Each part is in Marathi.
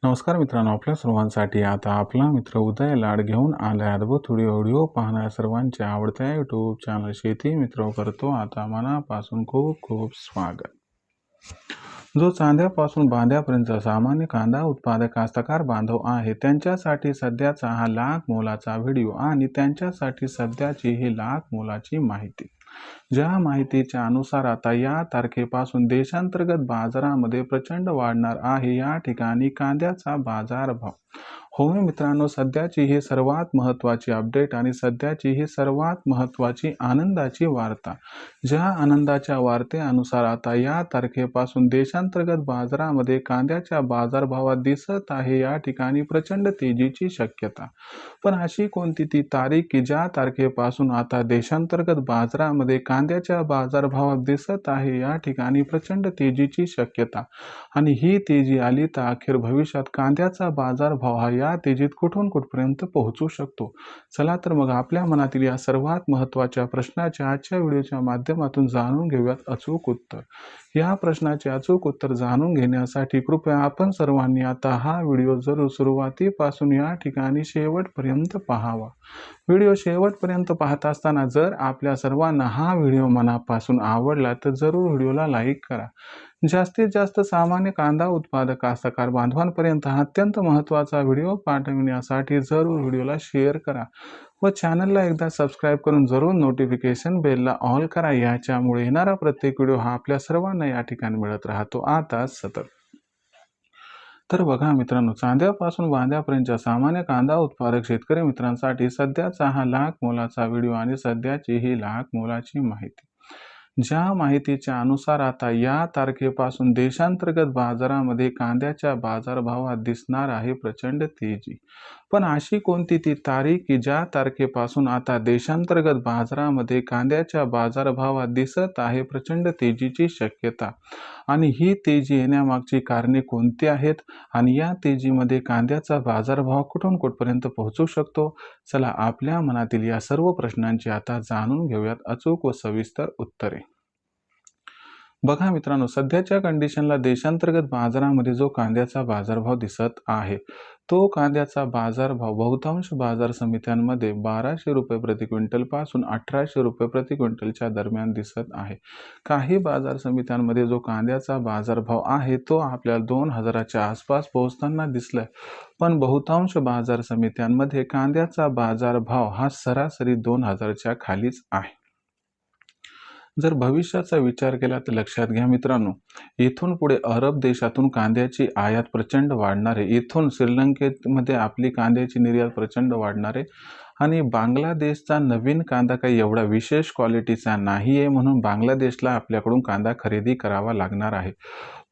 नमस्कार मित्रांनो, आपल्या सर्वांसाठी आता आपला मित्र उदय लाड घेऊन आलाय अद्भुत व्हिडिओ पाहणाऱ्या सर्वांच्या आवडत्या यूट्यूब चॅनल शेती मित्र करतो आता मनापासून खूप खूप स्वागत। जो चांद्यापासून बांध्यापर्यंत सामान्य कांदा उत्पादक कास्तकार बांधव आहे त्यांच्यासाठी सध्याचा हा लाख मोलाचा व्हिडिओ आणि त्यांच्यासाठी सध्याची ही लाख मोलाची माहिती। ज्या माहितीच्या अनुसार आता या तारखेपासून देशांतर्गत बाजारामध्ये प्रचंड वाढणार आहे या ठिकाणी कांद्याचा बाजारभाव। होय मित्रांनो, सध्याची ही सर्वात महत्त्वाची अपडेट आणि सध्याची ही सर्वात महत्त्वाची आनंदाची वार्ता। ज्या आनंदाच्या वार्तेनुसार आता या तारखेपासून देशांतर्गत बाजारामध्ये कांद्याच्या बाजारभावात दिसत आहे या ठिकाणी प्रचंड तेजीची शक्यता। पण अशी कोणती ती तारीख की ज्या तारखेपासून आता देशांतर्गत बाजारामध्ये कांद्याच्या बाजारभावात दिसत आहे या ठिकाणी प्रचंड तेजीची शक्यता आणि ही तेजी आली तर अखेर भविष्यात कांद्याचा बाजारभाव हा या तेजीत कुठून कुठपर्यंत पोहोचू शकतो। चला तर मग आपल्या मनातील या सर्वात महत्त्वाच्या प्रश्नाचे आजच्या व्हिडिओच्या माध्यमातून जाणून घेऊयात अचूक उत्तर। या प्रश्नाचे अचूक उत्तर जाणून घेण्यासाठी कृपया आपण सर्वांनी आता हा व्हिडिओ जरूर सुरुवातीपासून या ठिकाणी शेवटपर्यंत पाहावा। व्हिडिओ शेवटपर्यंत पाहत असताना जर आपल्या सर्वांना हा व्हिडिओ मनापासून आवडला तर जरूर व्हिडिओला लाईक करा। जास्तीत जास्त सामान्य कांदा उत्पादक कास्तकार बांधवांपर्यंत हा अत्यंत महत्त्वाचा व्हिडिओ पाठविण्यासाठी जरूर व्हिडिओला शेअर करा व चॅनलला एकदा सबस्क्राईब करून जरूर नोटिफिकेशन बेलला ऑल करा। याच्यामुळे येणारा प्रत्येक व्हिडिओ हा आपल्या सर्वांना या ठिकाणी मिळत राहतो आता सतत। तर बघा मित्रांनो, चांद्यापासून बांध्यापर्यंतच्या सामान्य कांदा उत्पादक शेतकरी मित्रांसाठी सध्याचा हा लाख मोलाचा व्हिडिओ आणि सध्याची ही लाख मोलाची माहिती। ज्या माहितीच्या अनुसार आता या तारखेपासून देशांतर्गत बाजारामध्ये कांद्याच्या बाजारभावात दिसणार आहे प्रचंड तेजी। पण अशी कोणती ती तारीख की ज्या तारखेपासून आता देशांतर्गत बाजारामध्ये कांद्याच्या बाजारभावात दिसत आहे प्रचंड तेजीची शक्यता आणि ही तेजी येण्यामागची कारणे कोणती आहेत आणि या तेजीमध्ये कांद्याचा बाजारभाव कुठून कुठपर्यंत पोहोचू शकतो। चला आपल्या मनातील या सर्व प्रश्नांची आता जाणून घेऊयात अचूक व सविस्तर उत्तरे। बघा मित्रांनो, सध्याच्या कंडिशनला देशांतर्गत बाजारामध्ये जो कांद्याचा बाजारभाव दिसत आहे तो कांद्याचा बाजारभाव बहुतांश बाजार समित्यांमध्ये 1200 रुपये प्रति क्विंटल पासून 1800 रुपये प्रति क्विंटलच्या दरम्यान दिसत आहे। काही बाजार समित्यांमध्ये जो कांद्याचा बाजारभाव आहे तो आपल्याला 2000च्या आसपास पोहोचताना दिसलाय, पण बहुतांश बाजार समित्यांमध्ये कांद्याचा बाजारभाव हा सरासरी 2000च्या खालीच आहे। जर भविष्याचा विचार केला तर लक्षात घ्या मित्रांनो, इथून पुढे अरब देशातून कांद्याची आयात प्रचंड वाढणार आहे। इथून श्रीलंकेमध्ये आपली कांद्याची निर्यात प्रचंड वाढणार आहे आणि बांगलादेशचा नवीन कांदा काही एवढा विशेष क्वालिटीचा नाही आहे म्हणून बांगलादेशला आपल्याकडून कांदा खरेदी करावा लागणार आहे।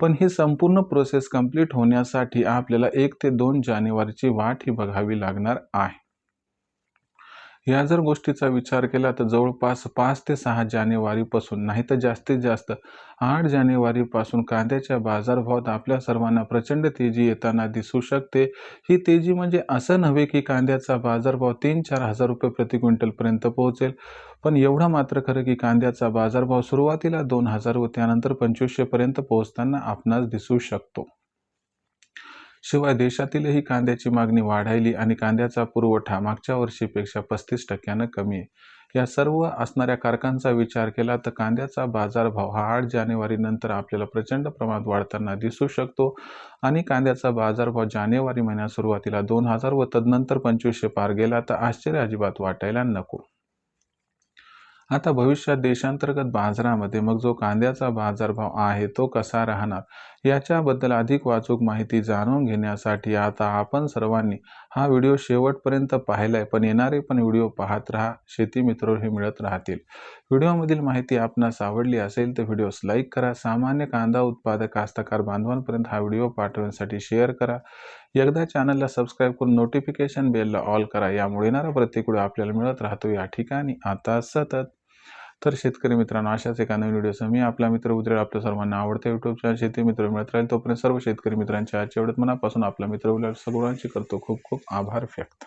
पण ही संपूर्ण प्रोसेस कंप्लीट होण्यासाठी आपल्याला 1 ते 2 जानेवारीची वाट ही बघावी लागणार आहे। या जर गोष्टीचा विचार केला तर जवळपास 5 ते 6 जानेवारीपासून नाही तर जास्तीत जास्त 8 जानेवारीपासून कांद्याच्या बाजारभावात आपल्या सर्वांना प्रचंड तेजी येताना दिसू शकते। ही तेजी म्हणजे असं नव्हे की कांद्याचा बाजारभाव 3-4 हजार रुपये प्रति क्विंटलपर्यंत पोहोचेल, पण एवढं मात्र खरं की कांद्याचा बाजारभाव सुरुवातीला 2000 व त्यानंतर 2500 पर्यंत पोहोचताना आपणास दिसू शकतो। शिवाय देशातीलही कांद्याची मागणी वाढायली आणि कांद्याचा पुरवठा मागच्या वर्षीपेक्षा 35% कमी आहे। या सर्व असणाऱ्या कारकांचा विचार केला तर कांद्याचा बाजारभाव हा 8 जानेवारी नंतर आपल्याला प्रचंड प्रमाणात वाढताना दिसू शकतो आणि कांद्याचा बाजारभाव जानेवारी महिन्यात सुरुवातीला 2000 व तदनंतर 2500 पार गेला तर आश्चर्य अजिबात वाटायला नको। आता भविष्यात देशांतर्गत बाजारामध्ये मग जो कांद्याचा बाजारभाव आहे तो कसा राहणार याच्याबद्दल अधिक वाचूक माहिती जाणून घेण्यासाठी आता आपण सर्वांनी हा व्हिडिओ शेवटपर्यंत पाहिलाय, पण येणारे पण व्हिडिओ पाहत राहा, शेती मित्र हे मिळत राहतील। व्हिडिओमधील माहिती आपणास आवडली असेल तर व्हिडिओस लाईक करा, सामान्य कांदा उत्पादक कास्तकार बांधवांपर्यंत हा व्हिडिओ पाठवण्यासाठी शेअर करा, एकदा चॅनलला सबस्क्राईब करून नोटिफिकेशन बेलला ऑल करा। यामुळे येणारा प्रत्येक व्हिडिओ आपल्याला मिळत राहतो या ठिकाणी आता सतत। तर शेतकरी मित्रांनो, अशाच एका नवीन व्हिडिओसह मी आपला मित्र उद्रेल आपल्या सर्वांना आवडते यूट्यूब चॅनल शेती मित्र मिळत राहील। तोपर्यंत सर्व शेतकरी मित्रांच्या आजच्या व्हिडिओत मनापासून आपला मित्र उद्रेल सर्वांची करतो खूप खूप आभार व्यक्त।